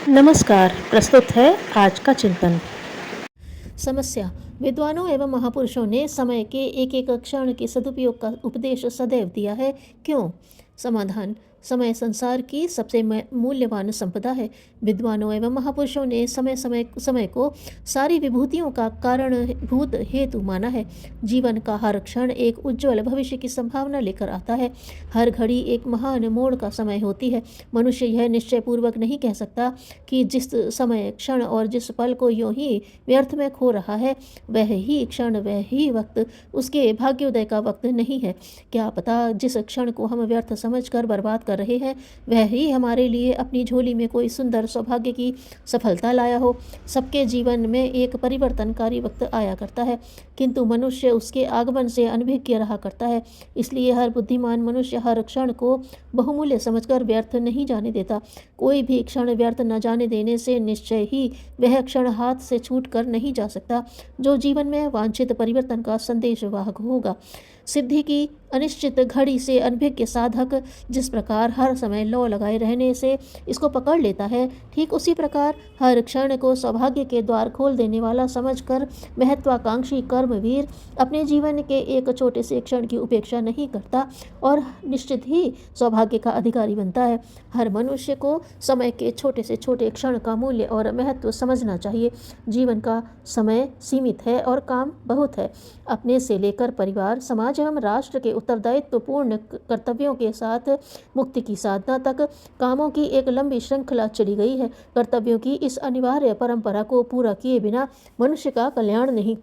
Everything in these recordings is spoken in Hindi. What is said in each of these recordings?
नमस्कार। प्रस्तुत है आज का चिंतन। समस्या। विद्वानों एवं महापुरुषों ने समय के एक एक क्षण के सदुपयोग का उपदेश सदैव दिया है। क्यों? समाधान। समय संसार की सबसे मूल्यवान संपदा है। विद्वानों एवं महापुरुषों ने समय को सारी विभूतियों का कारणभूत हेतु माना है। जीवन का हर क्षण एक उज्ज्वल भविष्य की संभावना लेकर आता है। हर घड़ी एक महान मोड़ का समय होती है। मनुष्य यह निश्चय पूर्वक नहीं कह सकता कि जिस समय, क्षण और जिस पल को यूं ही व्यर्थ में खो रहा है, वह ही क्षण, वह ही वक्त उसके भाग्योदय का वक्त नहीं है। क्या पता जिस क्षण को हम व्यर्थ समझकर बर्बाद कर रहे हैं, वह ही हमारे लिए अपनी झोली में कोई सुंदर सौभाग्य की सफलता लाया हो। सबके जीवन में एक परिवर्तनकारी वक्त आया करता है, किंतु मनुष्य उसके आगमन से अनभिज्ञ रहा करता है। इसलिए हर बुद्धिमान मनुष्य हर क्षण को बहुमूल्य समझकर व्यर्थ नहीं जाने देता। कोई भी क्षण व्यर्थ न जाने देने से निश्चय ही वह क्षण हाथ से छूट कर नहीं जा सकता, जो जीवन में वांछित परिवर्तन का संदेशवाहक होगा। सिद्धि की अनिश्चित घड़ी से अनभिज्ञ साधक जिस प्रकार हर समय लौ लगाए रहने से इसको पकड़ लेता है, ठीक उसी प्रकार हर क्षण को सौभाग्य के द्वार खोल देने वाला समझकर महत्वाकांक्षी कर्मवीर अपने जीवन के एक छोटे से क्षण की उपेक्षा नहीं करता और निश्चित ही सौभाग्य का अधिकारी बनता है। हर मनुष्य को समय के छोटे से छोटे क्षण का मूल्य और महत्व समझना चाहिए। जीवन का समय सीमित है और काम बहुत है। अपने से लेकर परिवार, समाज एवं राष्ट्र के उत्तरदायित्वपूर्ण कर्तव्यों के साथ मुक्ति की साधना तक कामों की एक लंबी श्रृंखला चली गई है। कर्तव्यों की इस अनिवार्य परंपरा को पूरा किए बिना मनुष्य का कल्याण नहीं।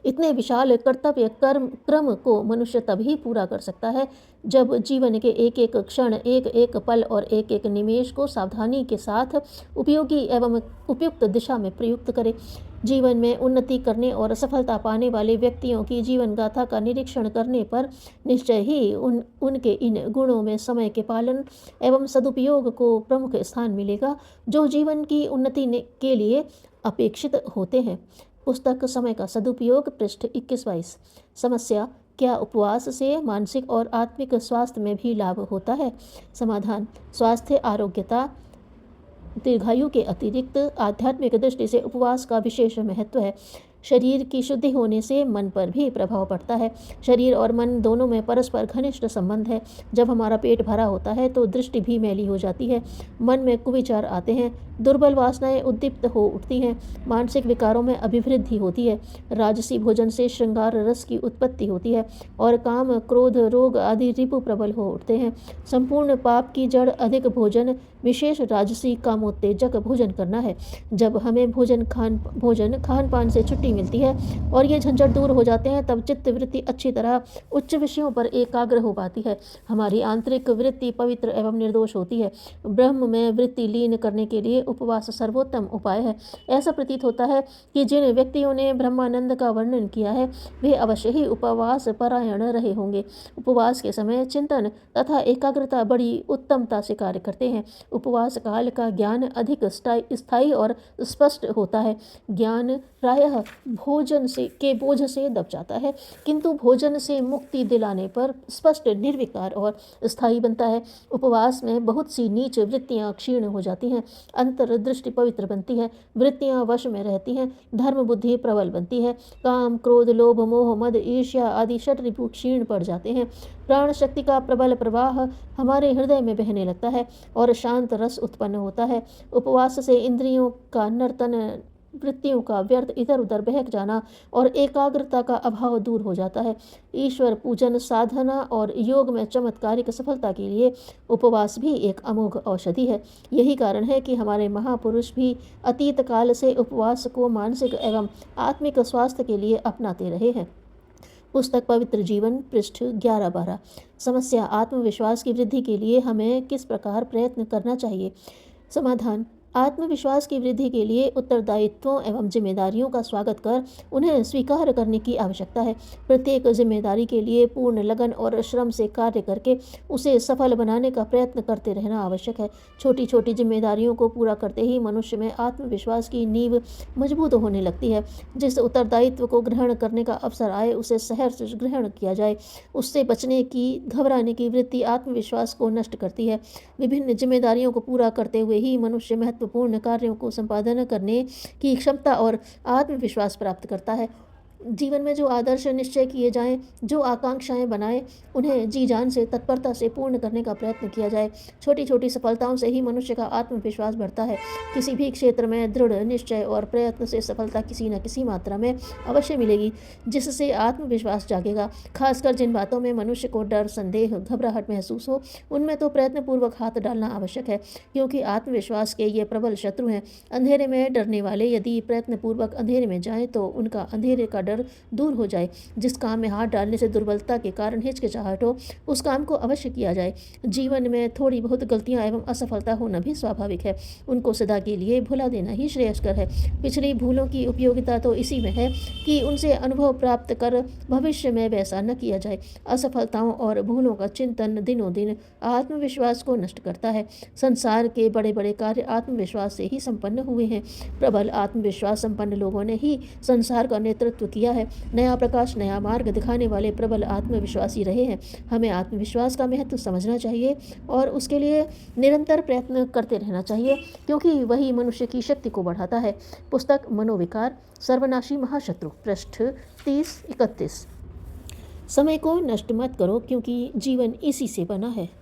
इतने विशाल कर्तव्य क्रम को मनुष्य तभी पूरा कर सकता है जब जीवन के एक एक क्षण, एक एक पल और एक एक निमेष को सावधानी के साथ उपयोगी एवं उपयुक्त दिशा में प्रयुक्त करे। जीवन में उन्नति करने और सफलता पाने वाले व्यक्तियों की जीवन गाथा का निरीक्षण करने पर निश्चय ही उनके इन गुणों में समय के पालन एवं सदुपयोग को प्रमुख स्थान मिलेगा, जो जीवन की उन्नति के लिए अपेक्षित होते हैं। पुस्तक समय का सदुपयोग, पृष्ठ 21-22। समस्या। क्या उपवास से मानसिक और आत्मिक स्वास्थ्य में भी लाभ होता है? समाधान। स्वास्थ्य, आरोग्यता, दीर्घायु के अतिरिक्त आध्यात्मिक दृष्टि से उपवास का विशेष महत्व है। शरीर की शुद्धि होने से मन पर भी प्रभाव पड़ता है। शरीर और मन दोनों में परस्पर घनिष्ठ संबंध है। जब हमारा पेट भरा होता है तो दृष्टि भी मैली हो जाती है, मन में कुविचार आते हैं, दुर्बल वासनाएं उद्दीप्त हो उठती हैं, मानसिक विकारों में अभिवृद्धि होती है। राजसी भोजन से श्रृंगार रस की उत्पत्ति होती है और काम, क्रोध, रोग आदि रिपु प्रबल हो उठते हैं। संपूर्ण पाप की जड़ अधिक भोजन, विशेष राजसी कामोत्तेजक भोजन करना है। जब हमें भोजन खान पान से छुट्टी मिलती है और ये झंझट दूर हो जाते हैं, तब चित्त वृत्ति अच्छी तरह उच्च विषयों पर एकाग्र हो पाती है। हमारी आंतरिक वृत्ति पवित्र एवं निर्दोष होती है। ब्रह्म में वृत्ति लीन करने के लिए उपवास सर्वोत्तम उपाय है। ऐसा प्रतीत होता है कि जिन व्यक्तियों ने ब्रह्मानंद का वर्णन किया है, वे अवश्य ही उपवास परायण रहे होंगे। उपवास के समय चिंतन तथा एकाग्रता बड़ी उत्तमता से कार्य करते हैं। उपवास काल का ज्ञान अधिक स्थायी और स्पष्ट होता है। ज्ञान प्रायः भोजन के बोझ से दब जाता है, किंतु भोजन से मुक्ति दिलाने पर स्पष्ट, निर्विकार और स्थायी बनता है। उपवास में बहुत सी नीच वृत्तियां क्षीण हो जाती हैं, अंतर्दृष्टि पवित्र बनती है, वृत्तियां वश में रहती हैं, धर्म बुद्धि प्रबल बनती है, काम, क्रोध, लोभ, मोह, मद, ईर्ष्या आदि षट रिपु क्षीण पड़ जाते हैं। प्राण शक्ति का प्रबल प्रवाह हमारे हृदय में बहने लगता है और शांत रस उत्पन्न होता है। उपवास से इंद्रियों का नर्तन, वृत्तियों का व्यर्थ इधर उधर बहक जाना और एकाग्रता का अभाव दूर हो जाता है। ईश्वर पूजन, साधना और योग में चमत्कारिक सफलता के लिए उपवास भी एक अमोघ औषधि है। यही कारण है कि हमारे महापुरुष भी अतीत काल से उपवास को मानसिक एवं आत्मिक स्वास्थ्य के लिए अपनाते रहे हैं। पुस्तक पवित्र जीवन, पृष्ठ 11-12। समस्या। आत्मविश्वास की वृद्धि के लिए हमें किस प्रकार प्रयत्न करना चाहिए? समाधान। आत्मविश्वास की वृद्धि के लिए उत्तरदायित्वों एवं जिम्मेदारियों का स्वागत कर उन्हें स्वीकार करने की आवश्यकता है। प्रत्येक जिम्मेदारी के लिए पूर्ण लगन और श्रम से कार्य करके उसे सफल बनाने का प्रयत्न करते रहना आवश्यक है। छोटी छोटी जिम्मेदारियों को पूरा करते ही मनुष्य में आत्मविश्वास की नींव मजबूत होने लगती है। जिस उत्तरदायित्व को ग्रहण करने का अवसर आए, उसे सहर्ष ग्रहण किया जाए। उससे बचने की, घबराने की वृत्ति आत्मविश्वास को नष्ट करती है। विभिन्न जिम्मेदारियों को पूरा करते हुए ही मनुष्य महत्वपूर्ण कार्यों को संपादन करने की क्षमता और आत्मविश्वास प्राप्त करता है। जीवन में जो आदर्श निश्चय किए जाएं, जो आकांक्षाएं बनाएं, उन्हें जी जान से तत्परता से पूर्ण करने का प्रयत्न किया जाए। छोटी छोटी सफलताओं से ही मनुष्य का आत्मविश्वास बढ़ता है। किसी भी क्षेत्र में दृढ़ निश्चय और प्रयत्न से सफलता किसी न किसी मात्रा में अवश्य मिलेगी, जिससे आत्मविश्वास जागेगा। खासकर जिन बातों में मनुष्य को डर, संदेह, घबराहट महसूस हो, उनमें तो प्रयत्नपूर्वक हाथ डालना आवश्यक है, क्योंकि आत्मविश्वास के ये प्रबल शत्रु हैं। अंधेरे में डरने वाले यदि प्रयत्नपूर्वक अंधेरे में जाएं तो उनका अंधेरे का डर दूर हो जाए। जिस काम में हाथ डालने से दुर्बलता के कारण हिचकिचाहट हो, उस काम को अवश्य किया जाए। जीवन में थोड़ी बहुत गलतियां एवं असफलता होना भी स्वाभाविक है। उनको सदा के लिए भुला देना ही श्रेयस्कर है। पिछली भूलों की उपयोगिता तो इसी में है कि उनसे अनुभव प्राप्त कर भविष्य में वैसा न किया जाए। असफलताओं और भूलों का चिंतन दिनों दिन आत्मविश्वास को नष्ट करता है। संसार के बड़े बड़े कार्य आत्मविश्वास से ही संपन्न हुए हैं। प्रबल आत्मविश्वास संपन्न लोगों ने ही संसार का नेतृत्व किया है। नया प्रकाश, नया मार्ग दिखाने वाले प्रबल आत्मविश्वासी रहे हैं। हमें आत्मविश्वास का महत्व समझना चाहिए और उसके लिए निरंतर प्रयत्न करते रहना चाहिए, क्योंकि वही मनुष्य की शक्ति को बढ़ाता है। पुस्तक मनोविकार, सर्वनाशी महाशत्रु, पृष्ठ 30-31। समय को नष्ट मत करो, क्योंकि जीवन इसी से बना है।